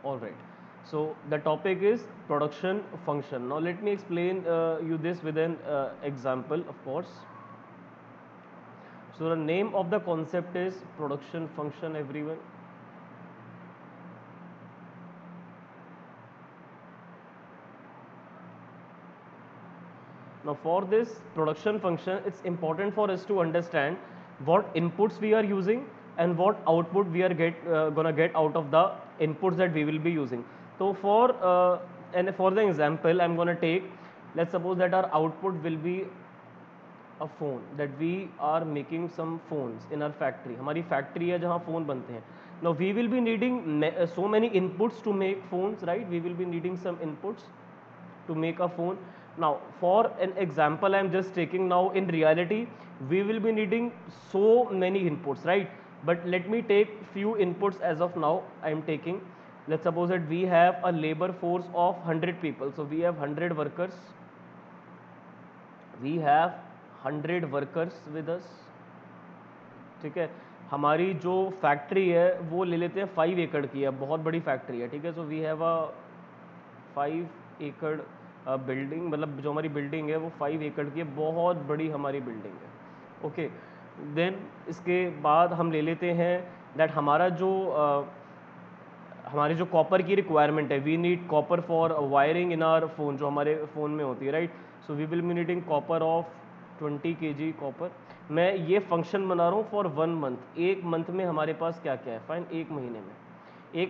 All right. So the topic is production function. Now let me explain you this with an example, of course. So the name of the concept is production function, everyone. Now for this production function, it's important for us to understand what inputs we are using and what output we are gonna get out of the inputs that we will be using. So for the example, I'm gonna take, let's suppose that our output will be a phone, that we are making some phones in our factory. हमारी factory है जहाँ phone बनते हैं. Now we will be needing so many inputs to make phones, right? We will be needing some inputs to make a phone. Now for an example I am just taking, now in reality we will be needing so many inputs, right? But let me take few inputs as of now. I am taking, let's suppose that we have a labor force of 100 people. So we have 100 workers, we have 100 workers with us. ठीक है, हमारी जो factory है वो ले लेते हैं 5 एकड़ की है, बहुत बड़ी फैक्ट्री है, ठीक है. सो वी हैव अ 5 एकड़ बिल्डिंग, मतलब जो हमारी बिल्डिंग है वो 5 एकड़ की है, बहुत बड़ी हमारी बिल्डिंग है. ओके, देन इसके बाद हम ले लेते हैं दैट हमारी जो कॉपर की रिक्वायरमेंट है, we need copper for wiring in our phone, जो हमारे फ़ोन में होती है, right. So we will be needing copper of 20 kg copper. मैं ये फंक्शन बना रहा हूँ फॉर 1 मंथ. एक मंथ में हमारे पास क्या क्या है, फाइन. एक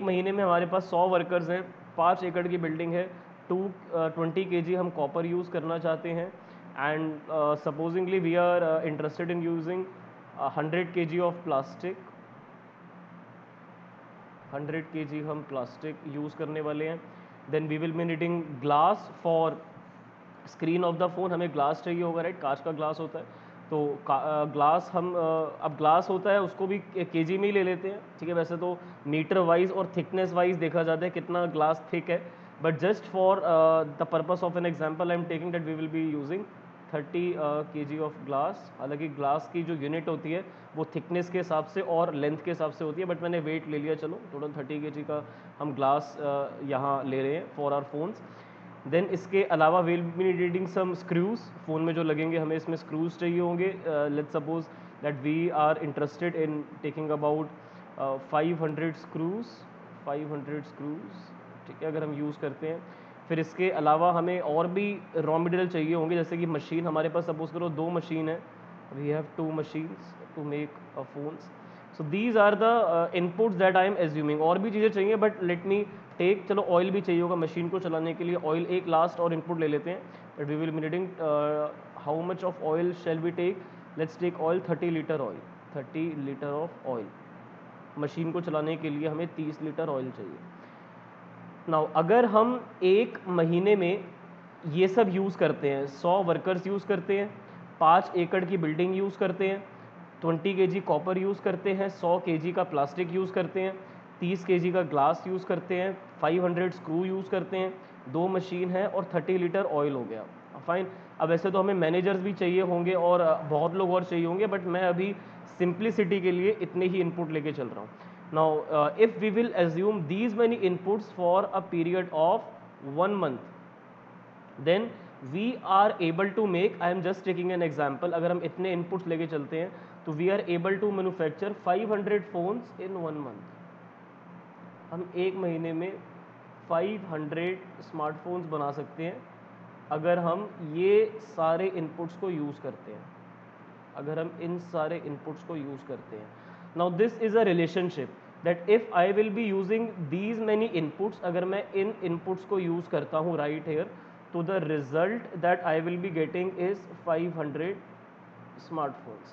महीने में हमारे पास 100 वर्कर्स हैं, 5 एकड़ की बिल्डिंग है, 20 kg हम कॉपर यूज़ करना चाहते हैं. And supposingly we are interested in using 100 kg of plastic. 100 kg हम प्लास्टिक यूज़ करने वाले हैं. Then we will be needing glass for screen of the phone. हमें ग्लास चाहिए होगा, राइट. कांच का ग्लास होता है, तो ग्लास हम अब ग्लास होता है उसको भी केजी में ही ले लेते हैं, ठीक है. वैसे तो मीटर वाइज और थिकनेस वाइज देखा जाता है कितना ग्लास थिक है, but just for the purpose of an example I am taking that we will be using 30 kg of glass. हालांकि ग्लास की जो यूनिट होती है वो थिकनेस के हिसाब से और लेंथ के हिसाब से होती है, बट मैंने वेट ले लिया. चलो, टोटल 30 kg का हम ग्लास यहाँ ले रहे हैं फॉर आवर फोन्स. देन इसके अलावा will be needing some screws. Phone में जो लगेंगे हमें इसमें स्क्रूज चाहिए होंगे. Let's suppose that we are interested in taking about 500 screws. 500 screws, ठीक है, अगर हम यूज़ करते हैं. फिर इसके अलावा हमें और भी रॉ मटेरियल चाहिए होंगे, जैसे कि मशीन. हमारे पास सपोज करो 2 मशीन है, we have 2 machines to make a phones. So these are the inputs that I am assuming. और भी चीज़ें चाहिए, बट लेट मी टेक, चलो ऑयल भी चाहिए होगा मशीन को चलाने के लिए. ऑयल एक लास्ट और इनपुट ले लेते हैं, but we will be needing how much of oil shall we take. Let's take oil 30 litre oil. 30 litre of oil. Machine को चलाने के लिए हमें 30 लीटर ऑयल चाहिए. नाउ अगर हम एक महीने में ये सब यूज़ करते हैं, 100 वर्कर्स यूज़ करते हैं, 5 एकड़ की बिल्डिंग यूज़ करते हैं, 20 kg कॉपर यूज़ करते हैं, 100 kg का प्लास्टिक यूज़ करते हैं, 30 kg का ग्लास यूज़ करते हैं, 500 स्क्रू यूज़ करते हैं, 2 मशीन है और 30 लीटर ऑयल हो गया, फाइन. अब वैसे तो हमें मैनेजर्स भी चाहिए होंगे और बहुत लोग और चाहिए होंगे, बट मैं अभी सिंप्लिसिटी के लिए इतने ही इनपुट लेके चल रहा हूँ. Now if we will assume these many inputs for a period of 1 month, then we are able to make, I am just taking an example, अगर हम इतने इनपुट्स लेके चलते हैं तो we are able to manufacture 500 phones in 1 month. हम एक महीने में 500 स्मार्टफोन्स बना सकते हैं अगर हम ये सारे इनपुट्स को यूज़ करते हैं, अगर हम इन सारे इनपुट्स को यूज़ करते हैं. Now this is a relationship that if I will be using these many inputs, अगर मैं इन इनपुट्स को यूज़ करता हूँ राइट हेयर, तो the result that I will be getting is 500 smartphones.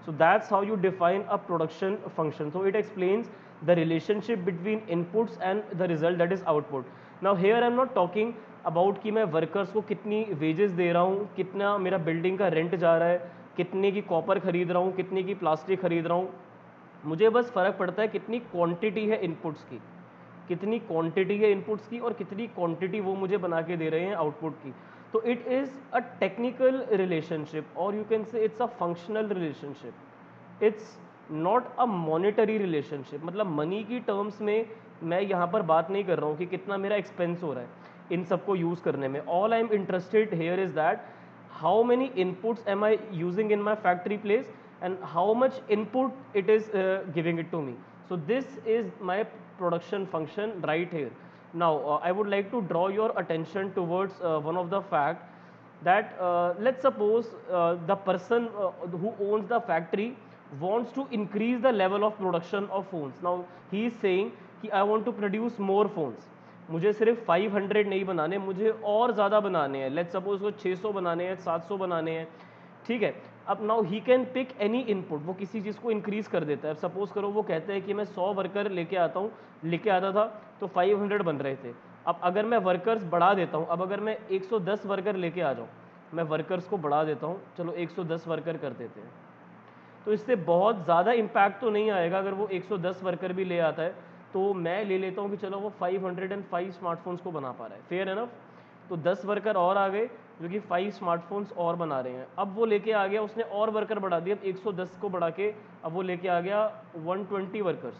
So that's how you define a production function. So it explains the relationship between inputs and the result, that is output. Now here I am not talking about कि मैं workers को कितनी wages दे रहा हूँ, कितना मेरा building का rent जा रहा है, कितने की कॉपर खरीद रहा हूँ, कितने की प्लास्टिक खरीद रहा हूँ. मुझे बस फ़र्क पड़ता है कितनी क्वांटिटी है इनपुट्स की, कितनी क्वांटिटी है इनपुट्स की और कितनी क्वांटिटी वो मुझे बना के दे रहे हैं आउटपुट की. तो it is a technical relationship, और you can say it's a functional relationship. It's not a monetary relationship. मतलब मनी की टर्म्स में मैं यहाँ पर बात नहीं कर रहा हूँ कि कितना मेरा एक्सपेंस हो रहा है इन सबको यूज़ करने में. All I am interested here is that how many inputs am I using in my factory place and how much input it is giving it to me. So this is my production function right here. Now I would like to draw your attention towards one of the fact that let's suppose the person who owns the factory wants to increase the level of production of phones. Now he is saying कि I want to produce more phones. मुझे सिर्फ 500 नहीं बनाने, मुझे और ज़्यादा बनाने हैं. लेट्स सपोज वो 600 बनाने हैं, 700 बनाने हैं, ठीक है. अब now he can pick any input, वो किसी चीज़ को इंक्रीज कर देता है. अब सपोज करो वो कहते हैं कि मैं 100 वर्कर लेके आता था तो 500 बन रहे थे. अब अगर मैं वर्कर्स बढ़ा देता हूँ, अब अगर मैं 110 वर्कर लेके आ जाऊँ, मैं वर्कर्स को बढ़ा देता हूँ, चलो 110 वर्कर कर देते हैं, तो इससे बहुत ज़्यादा इम्पैक्ट तो नहीं आएगा. अगर वो 110 वर्कर भी ले आता है तो मैं ले लेता हूँ कि चलो वो 505 स्मार्टफोन्स को बना पा रहा है, फेयर एनफ. तो 10 वर्कर और आ गए जो कि 5 स्मार्टफोन्स और बना रहे हैं. अब वो लेके आ गया, उसने और वर्कर बढ़ा दिया, अब 110 को बढ़ा के अब वो लेके आ गया 120 वर्कर्स.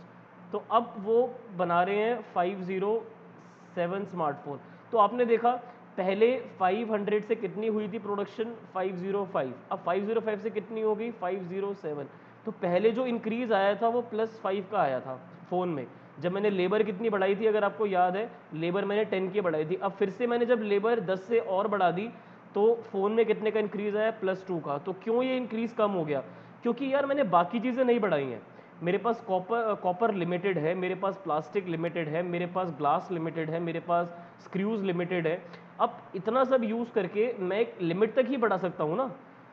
तो अब वो बना रहे हैं 507 स्मार्टफोन. तो आपने देखा पहले 500 से कितनी हुई थी प्रोडक्शन, 505. अब 505 से कितनी हो गई, 507. तो पहले जो इंक्रीज आया था वो +5 का आया था फ़ोन में. जब मैंने लेबर कितनी बढ़ाई थी, अगर आपको याद है, लेबर मैंने 10 की बढ़ाई थी. अब फिर से मैंने जब लेबर 10 से और बढ़ा दी तो फ़ोन में कितने का इंक्रीज़ आया, +2 का. तो क्यों ये इंक्रीज़ कम हो गया, क्योंकि यार मैंने बाकी चीज़ें नहीं बढ़ाई हैं. मेरे पास कॉपर लिमिटेड है, मेरे पास प्लास्टिक लिमिटेड है, मेरे पास ग्लास लिमिटेड है, मेरे पास स्क्रूज़ लिमिटेड है. अब इतना सब यूज़ करके मैं एक लिमिट तक ही बढ़ा सकता हूँ ना.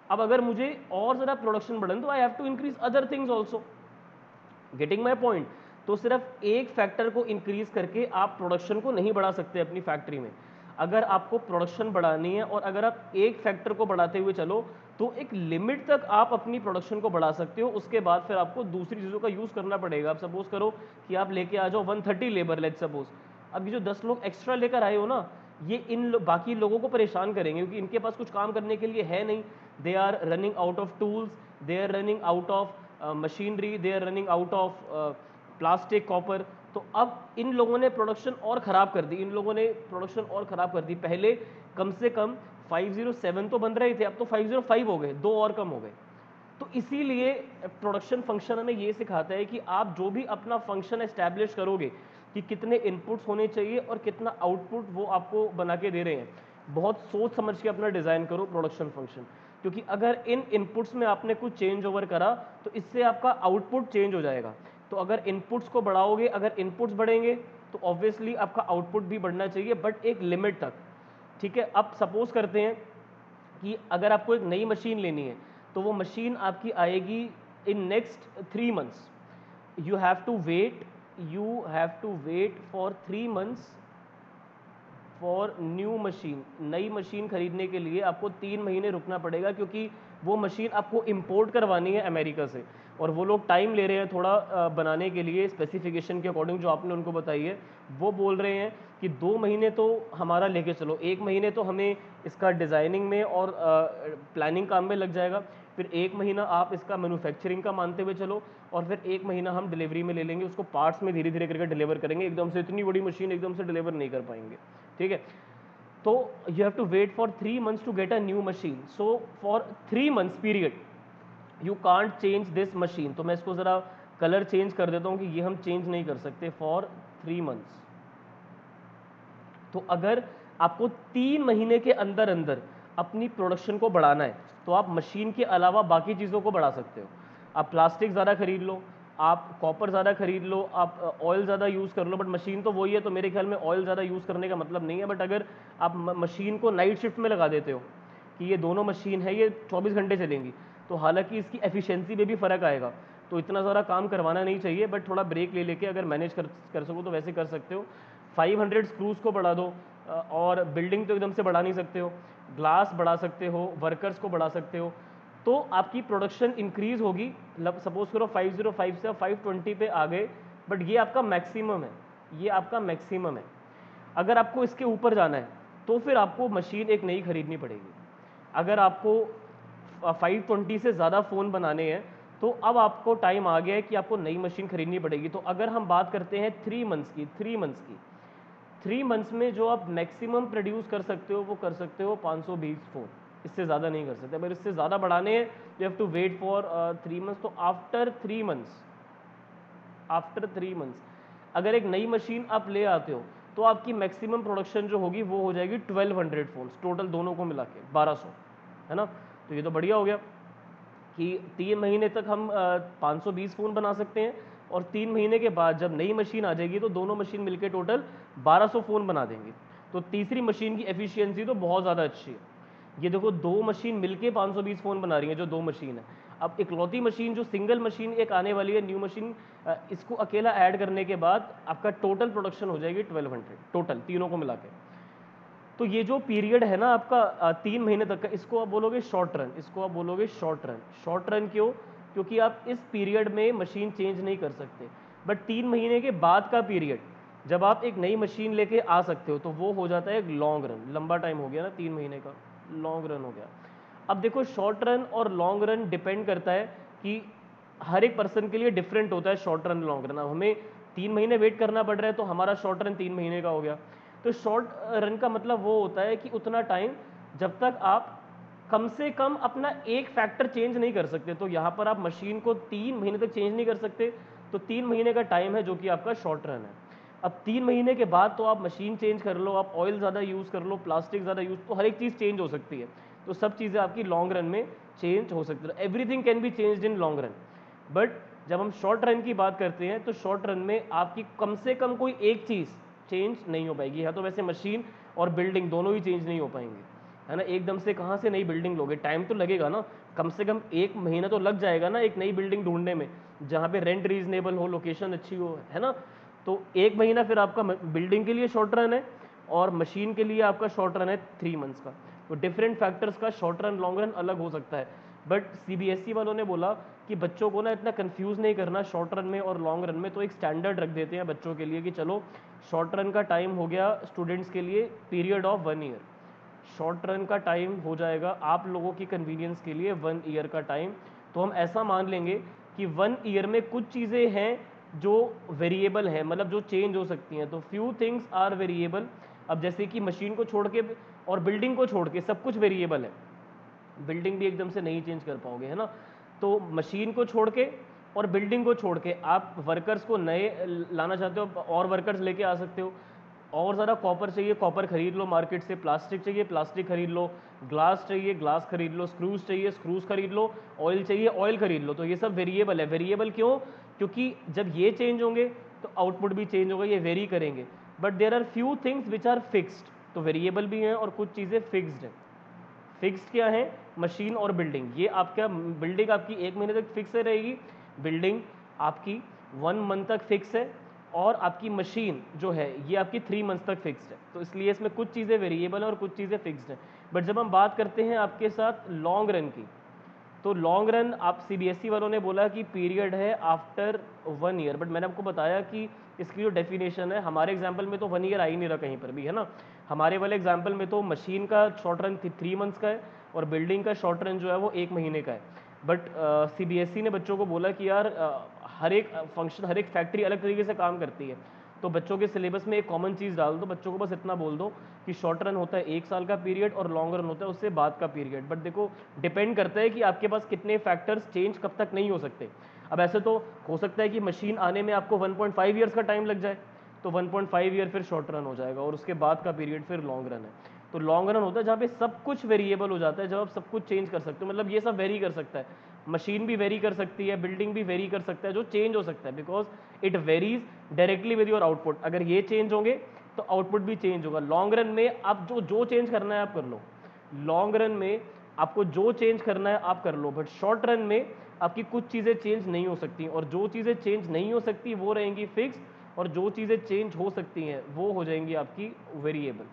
अब अगर मुझे और ज़्यादा प्रोडक्शन बढ़ाना तो I have to increase other things also. Getting my point. तो सिर्फ एक फैक्टर को इंक्रीज करके आप प्रोडक्शन को नहीं बढ़ा सकते अपनी फैक्ट्री में. अगर आपको प्रोडक्शन बढ़ानी है और अगर आप एक फैक्टर को बढ़ाते हुए चलो तो एक लिमिट तक आप अपनी प्रोडक्शन को बढ़ा सकते हो. उसके बाद फिर आपको दूसरी चीज़ों का यूज़ करना पड़ेगा. आप सपोज करो कि आप लेके आ जाओ 130 लेबर, लेट्स सपोज. अब ये जो 10 लोग एक्स्ट्रा लेकर आए हो ना, ये बाकी लोगों को परेशान करेंगे क्योंकि इनके पास कुछ काम करने के लिए है नहीं. They are running out of tools, they are running out of machinery, they are running out of plastic, copper. तो अब इन लोगों ने प्रोडक्शन और ख़राब कर दी, पहले कम से कम 507 तो बन रहे थे, अब तो 505 हो गए, 2 और कम हो गए. तो इसीलिए प्रोडक्शन फंक्शन हमें ये सिखाता है कि आप जो भी अपना फंक्शन एस्टैब्लिश करोगे कि कितने इनपुट्स होने चाहिए और कितना आउटपुट वो आपको बना के दे रहे हैं, बहुत सोच समझ के अपना डिज़ाइन करो प्रोडक्शन फंक्शन. क्योंकि अगर इन इनपुट्स में आपने कुछ चेंज ओवर करा तो इससे आपका आउटपुट चेंज हो जाएगा. तो अगर इनपुट्स को बढ़ाओगे, अगर इनपुट्स बढ़ेंगे तो ऑब्वियसली आपका आउटपुट भी बढ़ना चाहिए, बट एक लिमिट तक, ठीक है. अब सपोज करते हैं कि अगर आपको एक नई मशीन लेनी है तो वो मशीन आपकी आएगी in next 3 months. You have to wait for 3 months for new machine. नई मशीन खरीदने के लिए आपको 3 महीने रुकना पड़ेगा क्योंकि वो मशीन आपको इंपोर्ट करवानी है अमेरिका से और वो लोग टाइम ले रहे हैं थोड़ा बनाने के लिए, स्पेसिफिकेशन के अकॉर्डिंग जो आपने उनको बताई है. वो बोल रहे हैं कि 2 महीने तो हमारा लेके चलो, 1 महीने तो हमें इसका डिज़ाइनिंग में और प्लानिंग काम में लग जाएगा, फिर 1 महीना आप इसका मैन्युफैक्चरिंग का मानते हुए चलो और फिर 1 महीना हम डिलीवरी में ले लेंगे, उसको पार्ट्स में धीरे धीरे करके डिलीवर करेंगे. एकदम से इतनी बड़ी मशीन एकदम से डिलीवर नहीं कर पाएंगे, ठीक है. तो you have to wait for 3 months to get a new machine. So for 3 months period you can't change this machine. तो मैं इसको ज़रा कलर चेंज कर देता हूँ कि ये हम चेंज नहीं कर सकते. For 3 months. तो अगर आपको 3 महीने के अंदर अंदर अपनी प्रोडक्शन को बढ़ाना है तो आप मशीन के अलावा बाकी चीज़ों को बढ़ा सकते हो. आप प्लास्टिक ज़्यादा खरीद लो, आप कॉपर ज़्यादा खरीद लो, आप ऑयल ज़्यादा यूज़ कर लो, बट मशीन तो वही है. तो मेरे ख्याल में ऑयल ज़्यादा यूज़ करने का मतलब नहीं है. बट अगर आप मशीन को नाइट शिफ्ट में लगा देते हो कि ये दोनों मशीन है, ये 24 घंटे चलेंगी, तो हालांकि इसकी एफिशिएंसी में भी फ़र्क आएगा. तो इतना ज़्यादा काम करवाना नहीं चाहिए, बट थोड़ा ब्रेक ले लेके अगर मैनेज कर सको तो वैसे कर सकते हो. 500 स्क्रूज़ को बढ़ा दो और बिल्डिंग तो एकदम से बढ़ा नहीं सकते हो, ग्लास बढ़ा सकते हो, वर्कर्स को बढ़ा सकते हो, तो आपकी प्रोडक्शन इंक्रीज़ होगी. सपोज करो 505 से 520 पे आ गए, बट ये आपका मैक्सिमम है. अगर आपको इसके ऊपर जाना है तो फिर आपको मशीन एक नई खरीदनी पड़ेगी. अगर आपको 520 से ज़्यादा फ़ोन बनाने हैं तो अब आपको टाइम आ गया है कि आपको नई मशीन खरीदनी पड़ेगी। तो अगर हम बात करते हैं 3 मंथ्स में जो आप मैक्सिमम प्रोड्यूस कर सकते हो वो कर सकते हो 520 फ़ोन, इससे ज़्यादा नहीं कर सकते। अगर इससे ज़्यादा बढ़ाने हैं you have to wait for 3 months. तो आफ्टर 3 मंथ्स अगर एक नई मशीन आप ले आते हो तो आपकी मैक्सिमम प्रोडक्शन जो होगी वो हो जाएगी 1200 फ़ोन्स टोटल, दोनों को मिला के 1200, है ना। तो ये तो बढ़िया हो गया कि 3 महीने तक हम 520 फ़ोन बना सकते हैं, और 3 महीने के बाद जब नई मशीन आ जाएगी तो दोनों मशीन मिलके टोटल 1200 फ़ोन बना देंगे। तो तीसरी मशीन की एफिशिएंसी तो बहुत ज़्यादा अच्छी है। ये देखो 2 मशीन मिलके 520 फ़ोन बना रही है, जो 2 मशीन है। अब इकलौती मशीन जो सिंगल मशीन एक आने वाली है न्यू मशीन, इसको अकेला ऐड करने के बाद आपका टोटल प्रोडक्शन हो जाएगी 1200 टोटल तीनों को मिला के। तो ये जो पीरियड है ना आपका 3 महीने तक का, इसको आप बोलोगे शॉर्ट रन, इसको आप बोलोगे शॉर्ट रन। शॉर्ट रन क्यों? क्योंकि आप इस पीरियड में मशीन चेंज नहीं कर सकते। बट 3 महीने के बाद का पीरियड जब आप एक नई मशीन लेके आ सकते हो तो वो हो जाता है एक लॉन्ग रन। लंबा टाइम हो गया ना 3 महीने का, लॉन्ग रन हो गया। अब देखो शॉर्ट रन और लॉन्ग रन डिपेंड करता है कि हर एक पर्सन के लिए डिफरेंट होता है शॉर्ट रन लॉन्ग रन। अब हमें 3 महीने वेट करना पड़ रहा है तो हमारा शॉर्ट रन 3 महीने का हो गया। तो शॉर्ट रन का मतलब वो होता है कि उतना टाइम जब तक आप कम से कम अपना एक फैक्टर चेंज नहीं कर सकते। तो यहाँ पर आप मशीन को 3 महीने तक चेंज नहीं कर सकते, तो 3 महीने का टाइम है जो कि आपका शॉर्ट रन है। अब 3 महीने के बाद तो आप मशीन चेंज कर लो, आप ऑयल ज़्यादा यूज़ कर लो, प्लास्टिक ज़्यादा यूज़, तो हर एक चीज़ चेंज हो सकती है। तो सब चीज़ें आपकी लॉन्ग रन में चेंज हो सकती है। Everything can be changed in long run. But जब हम शॉर्ट रन की बात करते हैं तो शॉर्ट रन में आपकी कम से कम कोई एक चीज़ चेंज नहीं हो पाएगी। या तो वैसे मशीन और बिल्डिंग दोनों ही चेंज नहीं हो पाएंगे, है ना। एकदम से कहाँ से नई बिल्डिंग लोगे, टाइम तो लगेगा ना, कम से कम 1 महीना तो लग जाएगा ना एक नई बिल्डिंग ढूंढने में, जहाँ पे रेंट रीजनेबल हो, लोकेशन अच्छी हो, है ना। तो 1 महीना फिर आपका बिल्डिंग के लिए शॉर्ट रन है और मशीन के लिए आपका शॉर्ट रन है 3 मंथ्स का। तो डिफरेंट फैक्टर्स का शॉर्ट रन लॉन्ग रन अलग हो सकता है। बट सीबीएसई वालों ने बोला कि बच्चों को ना इतना कंफ्यूज नहीं करना शॉर्ट रन में और लॉन्ग रन में, तो एक स्टैंडर्ड रख देते हैं बच्चों के लिए कि चलो शॉर्ट रन का टाइम हो गया स्टूडेंट्स के लिए period of 1 year. Short run का टाइम हो जाएगा आप लोगों की कन्वीनियंस के लिए 1 ईयर का टाइम। तो हम ऐसा मान लेंगे कि 1 ईयर में कुछ चीज़ें हैं जो वेरिएबल हैं, मतलब जो चेंज हो सकती हैं। तो फ्यू थिंग्स आर वेरिएबल। अब जैसे कि मशीन को छोड़ के और बिल्डिंग को छोड़ के सब कुछ वेरिएबल है। बिल्डिंग भी एकदम से नहीं चेंज कर पाओगे, है ना। तो मशीन को छोड़ के और बिल्डिंग को छोड़ के आप वर्कर्स को नए लाना चाहते हो और वर्कर्स लेके आ सकते हो। और ज़्यादा कॉपर चाहिए, कॉपर खरीद लो मार्केट से। प्लास्टिक चाहिए, प्लास्टिक खरीद लो। ग्लास चाहिए, ग्लास खरीद लो। स्क्रूज चाहिए, स्क्रूज खरीद लो। ऑयल चाहिए, ऑयल खरीद लो। तो ये सब वेरिएबल है। वेरिएबल क्यों? क्योंकि जब ये चेंज होंगे तो आउटपुट भी चेंज होगा, ये वेरी करेंगे। But there are few things which are fixed. तो वेरिएबल भी हैं और कुछ चीज़ें फिक्स्ड हैं। फिक्स्ड क्या है? मशीन और बिल्डिंग। ये आपका बिल्डिंग आपकी 1 महीने तक फिक्स रहेगी, बिल्डिंग आपकी 1 मंथ तक फिक्स है, और आपकी मशीन जो है ये आपकी 3 मंथ्स तक फिक्स्ड है। तो इसलिए इसमें कुछ चीज़ें वेरिएबल हैं और कुछ चीज़ें फिक्स्ड हैं। बट जब हम बात करते हैं आपके साथ लॉन्ग रन की, तो लॉन्ग रन आप सीबीएसई वालों ने बोला कि पीरियड है आफ्टर 1 ईयर। बट मैंने आपको बताया कि इसकी जो डेफिनेशन है, हमारे एग्जाम्पल में तो 1 ईयर आ ही नहीं रहा कहीं पर भी, है ना। हमारे वाले एग्जाम्पल में तो मशीन का शॉर्ट रन 3 मंथ्स का है और बिल्डिंग का शॉर्ट रन जो है वो 1 महीने का है। बट सीबीएसई ने बच्चों को बोला कि यार हर एक फंक्शन, हर एक फैक्ट्री अलग तरीके से काम करती है, तो बच्चों के सिलेबस में एक कॉमन चीज़ डाल दो। बच्चों को बस इतना बोल दो कि शॉर्ट रन होता है 1 साल का पीरियड और लॉन्ग रन होता है उससे बाद का पीरियड। बट देखो डिपेंड करता है कि आपके पास कितने फैक्टर्स चेंज कब तक नहीं हो सकते। अब ऐसे तो हो सकता है कि मशीन आने में आपको 1.5 ईयर्स का टाइम लग जाए, तो 1.5 ईयर फिर शॉर्ट रन हो जाएगा और उसके बाद का पीरियड फिर लॉन्ग रन है। तो लॉन्ग रन होता है जहाँ पे सब कुछ वेरिएबल हो जाता है, जब आप सब कुछ चेंज कर सकते हो। मतलब ये सब वेरी कर सकता है, मशीन भी वेरी कर सकती है, बिल्डिंग भी वेरी कर सकता है, जो चेंज हो सकता है because it varies directly with your output. अगर ये चेंज होंगे तो आउटपुट भी चेंज होगा। लॉन्ग रन में आप जो चेंज करना है आप कर लो, लॉन्ग रन में आपको जो चेंज करना है आप कर लो। बट शॉर्ट रन में आपकी कुछ चीज़ें चेंज नहीं हो सकती, और जो चीज़ें चेंज नहीं हो सकती वो रहेंगी फिक्स, और जो चीज़ें चेंज हो सकती हैं वो हो जाएंगी आपकी वेरिएबल।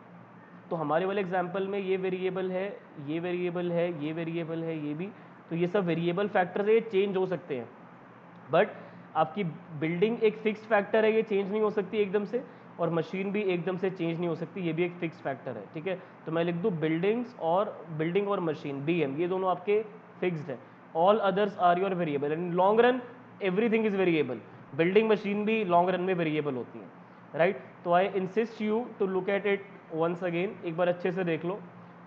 तो हमारे वाले एग्जाम्पल में ये वेरिएबल है, ये वेरिएबल है, ये वेरिएबल है, ये भी। तो ये सब वेरिएबल फैक्टर्स है, ये चेंज हो सकते हैं। बट आपकी बिल्डिंग एक फिक्स्ड फैक्टर है, ये चेंज नहीं हो सकती एकदम से, और मशीन भी एकदम से चेंज नहीं हो सकती, ये भी एक फिक्स्ड फैक्टर है। ठीक है, तो मैं लिख दूँ बिल्डिंग और मशीन BM, ये दोनों आपके फिक्स्ड है। All others are your variable. In long run everything is variable, building machine भी लॉन्ग रन में वेरिएबल होती है, राइट। तो I insist you to look at it once again, एक बार अच्छे से देख लो,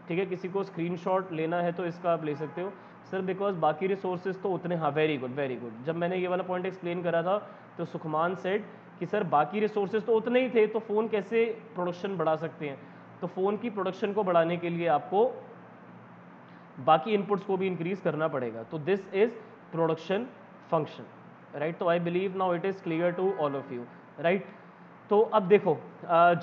ठीक है। किसी को स्क्रीनशॉट लेना है तो इसका आप ले सकते हो सर, बिकॉज बाकी रिसोर्सेज तो उतने, हाँ वेरी गुड वेरी गुड। जब मैंने ये वाला पॉइंट एक्सप्लेन करा था तो सुखमान सेड कि सर बाकी रिसोर्सेज तो उतने ही थे, तो फ़ोन कैसे प्रोडक्शन बढ़ा सकते हैं। तो फ़ोन की प्रोडक्शन को बढ़ाने के लिए आपको बाकी इनपुट्स को भी इंक्रीज करना पड़ेगा। तो this is production function, right. तो I believe now it is clear to all of you, right. तो अब देखो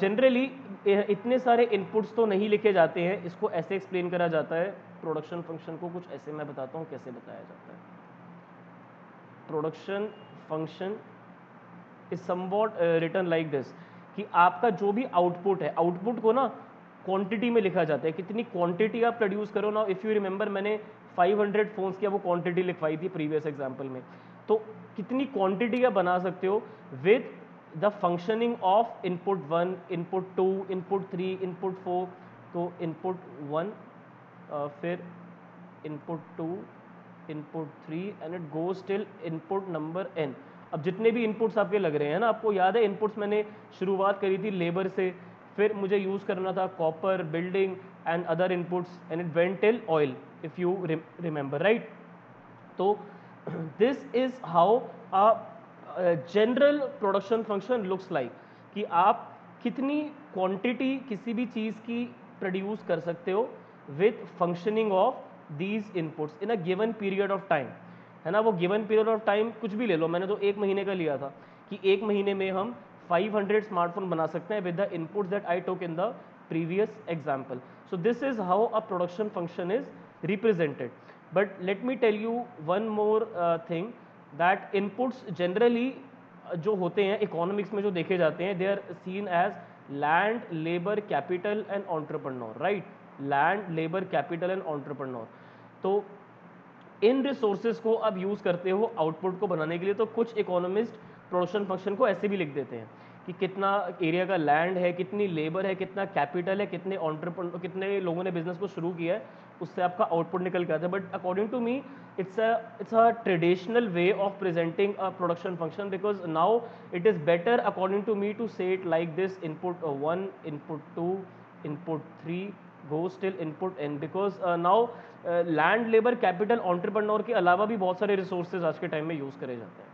जनरली इतने सारे इनपुट्स तो नहीं लिखे जाते हैं, इसको ऐसे एक्सप्लेन करा जाता है प्रोडक्शन फंक्शन को, कुछ ऐसे मैं बताता हूँ कैसे बताया जाता है। Production function is somewhat written like this, कि आपका जो भी आउटपुट है, आउटपुट को ना क्वांटिटी में लिखा जाता है, कितनी क्वांटिटी आप प्रोड्यूस करो ना। इफ़ यू रिमेंबर मैंने 500 फोन्स की वो क्वांटिटी लिखवाई थी प्रीवियस एग्जाम्पल में। तो कितनी क्वांटिटी आप बना सकते हो with the functioning of input 1, input 2, input 3, input 4। तो इनपुट 1, फिर input 2, input 3 and it goes till input number n। अब जितने भी इनपुट्स आपके लग रहे हैं ना, आपको याद है इनपुट्स मैंने शुरुआत करी थी लेबर से, फिर मुझे यूज़ करना था copper, building and other inputs and it went till oil, if you remember, right. तो this is how a general production function looks like, कि आप कितनी क्वांटिटी किसी भी चीज़ की प्रोड्यूस कर सकते हो with functioning of these inputs in a given period of time, है ना। वो गिवन पीरियड ऑफ टाइम कुछ भी ले लो, मैंने तो 1 महीने का लिया था कि 1 महीने में हम 500 स्मार्टफोन बना सकते हैं with the inputs that I took in the previous example. So this is how a production function is represented. But let me tell you one more thing, that inputs generally जो होते हैं economics में जो देखे जाते हैं, they are seen as land, labour, capital and entrepreneur, right. Land, labour, capital and entrepreneur. तो इन रिसोर्सेज को आप यूज़ करते हो आउटपुट को बनाने के लिए। तो कुछ इकोनॉमिस्ट प्रोडक्शन फंक्शन को ऐसे भी लिख देते हैं कि कितना एरिया का लैंड है, कितनी लेबर है, कितना कैपिटल है, कितने लोगों ने बिजनेस को शुरू किया है, उससे आपका आउटपुट निकल के आता है। But according to me it's a traditional way of presenting a production function, because now it is better according to me to say it like this, input 1, input 2, input 3 goes till input n, because now land, labour, capital, entrepreneur के अलावा भी बहुत सारे resources आज के time में use करे जाते हैं,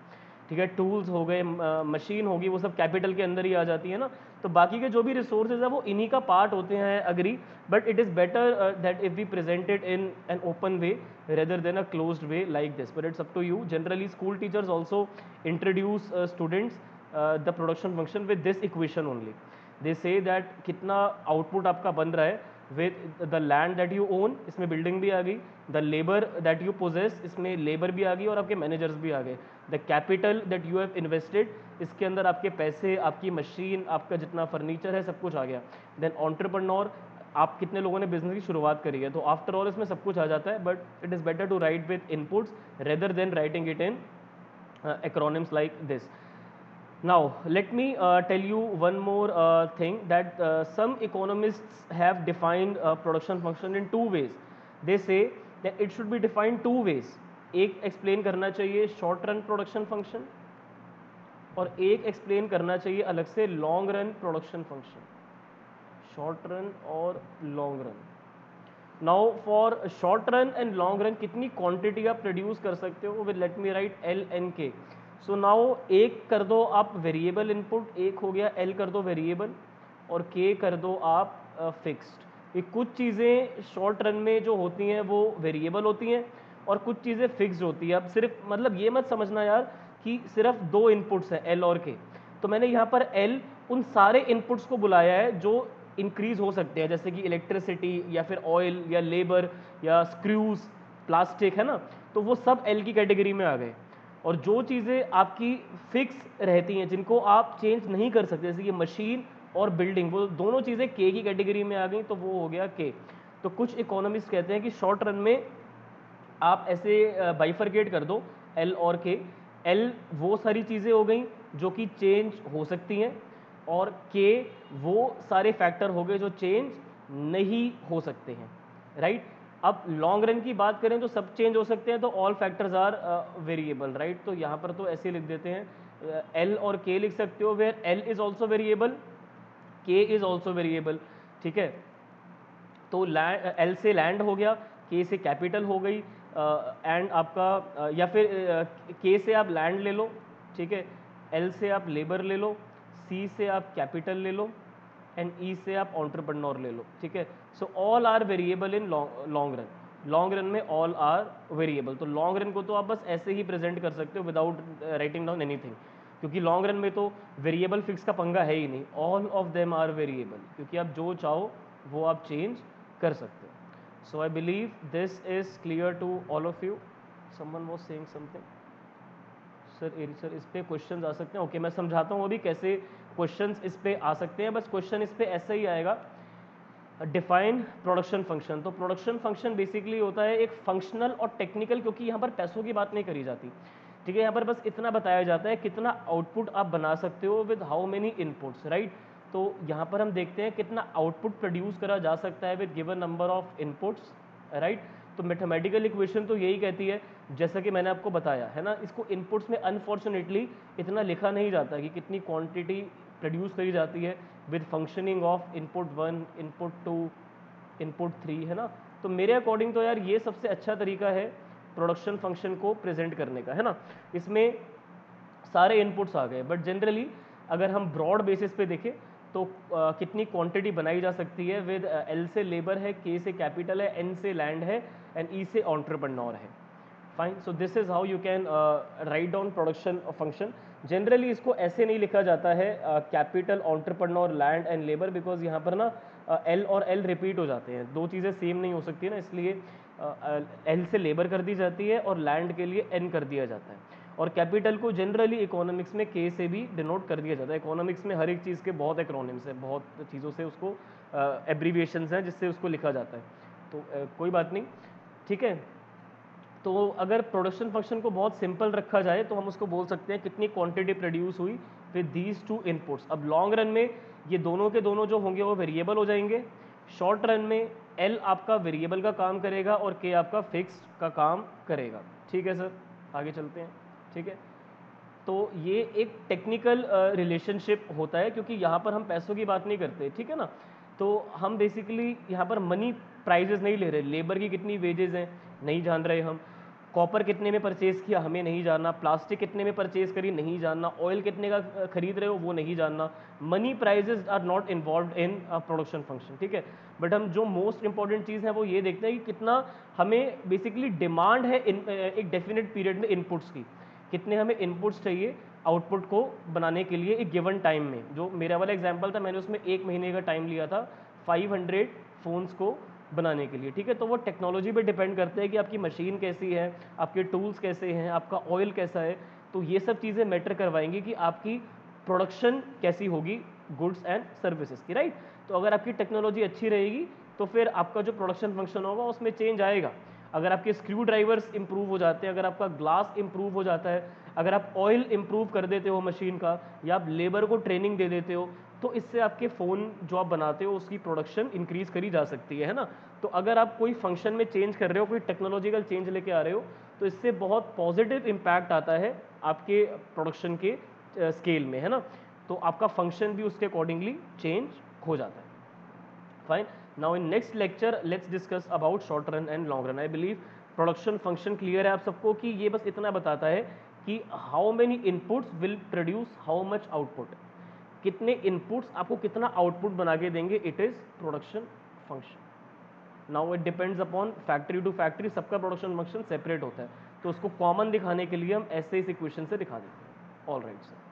ठीक है। टूल्स हो गए, मशीन होगी, वो सब कैपिटल के अंदर ही आ जाती है ना। तो बाकी के जो भी रिसोर्सेज है वो इन्हीं का पार्ट होते हैं, agree. But it is better that if we present it in an open way rather than a closed way like this, but it's up to you. Generally school teachers also introduce students the production function with this equation only. They say that कितना output आपका बन रहा है with the land that you own, इसमें building भी आ गई, the labour that you possess, इसमें लेबर भी आ गई और आपके मैनेजर्स भी आ गए, the capital that you have invested, इसके अंदर आपके पैसे, आपकी मशीन, आपका जितना फर्नीचर है, सब कुछ आ गया। देन एंटरप्रेन्योर, आप कितने लोगों ने बिजनेस की शुरुआत करी है। तो आफ्टर ऑल इसमें सब कुछ आ जाता है, but it is better to write with inputs rather than writing it in acronyms like this. Now let me tell you one more thing, that some economists have defined production function in two ways. They say that it should be defined two ways. एक explain करना चाहिए short run production function और एक explain करना चाहिए अलग से long run production function, short run और long run. Now for short run and long run कितनी क्वांटिटी आप प्रोड्यूस कर सकते हो with, let me write L N K. So now एक कर दो आप वेरिएबल इनपुट, एक हो गया एल कर दो वेरिएबल और के कर दो आप फिक्स्ड। ये कुछ चीज़ें शॉर्ट रन में जो होती हैं वो वेरिएबल होती हैं और कुछ चीज़ें फिक्स्ड होती है। अब सिर्फ मतलब ये मत समझना यार कि सिर्फ दो इनपुट्स हैं एल और के। तो मैंने यहाँ पर एल उन सारे इनपुट्स को बुलाया है जो इंक्रीज हो सकते हैं, जैसे कि इलेक्ट्रिसिटी या फिर ऑयल या लेबर या स्क्रूज, प्लास्टिक, है ना। तो वो सब एल की कैटेगरी में आ गए। और जो चीज़ें आपकी फिक्स रहती हैं, जिनको आप चेंज नहीं कर सकते, जैसे कि मशीन और बिल्डिंग, वो दोनों चीज़ें के की कैटेगरी में आ गई, तो वो हो गया के। तो कुछ इकोनॉमिस्ट कहते हैं कि शॉर्ट रन में आप ऐसे बाइफरकेट कर दो एल और के। एल वो सारी चीज़ें हो गई जो कि चेंज हो सकती हैं और के वो सारे फैक्टर हो गए जो चेंज नहीं हो सकते हैं, राइट। अब लॉन्ग रन की बात करें तो सब चेंज हो सकते हैं, तो all factors are variable, right. तो यहाँ पर तो ऐसे लिख देते हैं, एल और के लिख सकते हो, where L is also variable, K is also variable, ठीक है। तो एल से लैंड हो गया, के से कैपिटल हो गई, एंड आपका या फिर के से आप लैंड ले लो, ठीक है, एल से आप लेबर ले लो, सी से आप कैपिटल ले लो, एंड ई से आप एंटरप्रेन्योर ले लो, ठीक है। So all are variable in long run, long run में ऑल आर वेरिएबल। तो लॉन्ग रन को तो आप बस ऐसे ही प्रेजेंट कर सकते हो विदाउट राइटिंग डाउन एनीथिंग, क्योंकि लॉन्ग रन में तो वेरिएबल फिक्स का पंगा है ही नहीं, all of them are variable, क्योंकि आप जो चाहो वो आप चेंज कर सकते हो। So I believe this is clear to all of you. Someone was saying something. Sir इस पे क्वेश्चंस आ सकते हैं, ओके मैं समझाता हूँ अभी कैसे क्वेश्चंस इस पे आ सकते हैं। बस क्वेश्चन इस पे ऐसा ही आएगा, डिफाइन प्रोडक्शन फंक्शन। तो प्रोडक्शन फंक्शन बेसिकली होता है एक फंक्शनल और टेक्निकल, क्योंकि यहाँ पर पैसों की बात नहीं करी जाती, ठीक है। यहाँ पर बस इतना बताया जाता है कितना आउटपुट आप बना सकते हो with how many inputs, right. तो यहाँ पर हम देखते हैं कितना आउटपुट प्रोड्यूस करा जा सकता है with given number of inputs, right. तो मैथमेटिकल इक्वेशन तो यही कहती है, जैसा कि मैंने आपको बताया है ना, इसको इनपुट्स में अनफॉर्चुनेटली इतना लिखा नहीं जाता कि कितनी क्वांटिटी प्रोड्यूस करी जाती है with functioning of input 1, input 2, input 3, है ना। तो मेरे अकॉर्डिंग तो यार ये सबसे अच्छा तरीका है प्रोडक्शन फंक्शन को प्रेजेंट करने का, है ना। इसमें सारे इनपुट्स आ गए, बट जनरली अगर हम ब्रॉड बेसिस पे देखें तो कितनी क्वांटिटी बनाई जा सकती है विद एल से लेबर है, के से कैपिटल है, एन से लैंड है, एंड ई से एंटरप्रेन्योर है। Fine, so this is how you can write down production function. Generally इसको ऐसे नहीं लिखा जाता है capital, entrepreneur, land and labour, because यहाँ पर ना एल और एल रिपीट हो जाते हैं, दो चीज़ें सेम नहीं हो सकती ना, इसलिए एल से लेबर कर दी जाती है और लैंड के लिए एन कर दिया जाता है। और कैपिटल को जनरली इकोनॉमिक्स में के से भी डिनोट कर दिया जाता है। इकोनॉमिक्स में हर एक चीज़ के बहुत एक्रोनिम्स है, बहुत चीज़ों से उसको एब्रीविएशंस हैं जिससे उसको लिखा जाता है, तो कोई बात नहीं, ठीक है। तो अगर प्रोडक्शन फंक्शन को बहुत सिंपल रखा जाए तो हम उसको बोल सकते हैं कितनी क्वांटिटी प्रोड्यूस हुई विद दीज टू इनपुट्स। अब लॉन्ग रन में ये दोनों के दोनों जो होंगे वो वेरिएबल हो जाएंगे, शॉर्ट रन में एल आपका वेरिएबल का काम करेगा और के आपका फिक्स का काम करेगा, ठीक है सर। आगे चलते हैं, ठीक है। तो ये एक टेक्निकल रिलेशनशिप होता है, क्योंकि यहाँ पर हम पैसों की बात नहीं करते, ठीक है ना। तो हम बेसिकली यहाँ पर मनी प्राइजेस नहीं ले रहे, लेबर की कितनी वेजेस हैं नहीं जान रहे हम, कॉपर कितने में परचेज किया हमें नहीं जानना, प्लास्टिक कितने में परचेज करी नहीं जानना, ऑयल कितने का खरीद रहे हो वो नहीं जानना। Money prices are not involve in production function, ठीक है। बट हम जो मोस्ट इंपॉर्टेंट चीज़ है वो ये देखते हैं कि कितना हमें बेसिकली डिमांड है एक डेफिनेट पीरियड में इनपुट्स की, कितने हमें इनपुट्स चाहिए आउटपुट को बनाने के लिए एक गिवन टाइम में। जो मेरा वाला एग्जांपल था मैंने उसमें 1 महीने का टाइम लिया था 500 फ़ोन्स को बनाने के लिए, ठीक है। तो वो टेक्नोलॉजी पे डिपेंड करते हैं कि आपकी मशीन कैसी है, आपके टूल्स कैसे हैं, आपका ऑयल कैसा है। तो ये सब चीज़ें मैटर करवाएंगी कि आपकी प्रोडक्शन कैसी होगी गुड्स एंड सर्विसेज की, राइट। तो अगर आपकी टेक्नोलॉजी अच्छी रहेगी तो फिर आपका जो प्रोडक्शन फंक्शन होगा उसमें चेंज आएगा। अगर आपके स्क्रू ड्राइवर्स इंप्रूव हो जाते हैं, अगर आपका ग्लास इंप्रूव हो जाता है, अगर आप ऑयल इंप्रूव कर देते हो मशीन का, या आप लेबर को ट्रेनिंग दे देते हो, तो इससे आपके फ़ोन जो आप बनाते हो उसकी प्रोडक्शन इंक्रीज़ करी जा सकती है ना। तो अगर आप कोई फंक्शन में चेंज कर रहे हो, कोई टेक्नोलॉजिकल चेंज लेके आ रहे हो, तो इससे बहुत पॉजिटिव इम्पैक्ट आता है आपके प्रोडक्शन के स्केल में, है ना। तो आपका फंक्शन भी उसके अकॉर्डिंगली चेंज हो जाता है। Fine, now in next lecture let's discuss about short run and long run. I believe production function clear है आप सबको कि ये बस इतना बताता है कि how many inputs will produce how much output, कितने इनपुट्स आपको कितना आउटपुट बना के देंगे, it is production function. Now it depends upon factory to factory, सबका प्रोडक्शन फंक्शन सेपरेट होता है, तो उसको कॉमन दिखाने के लिए हम ऐसे इस इक्वेशन से दिखा देते हैं। All right sir.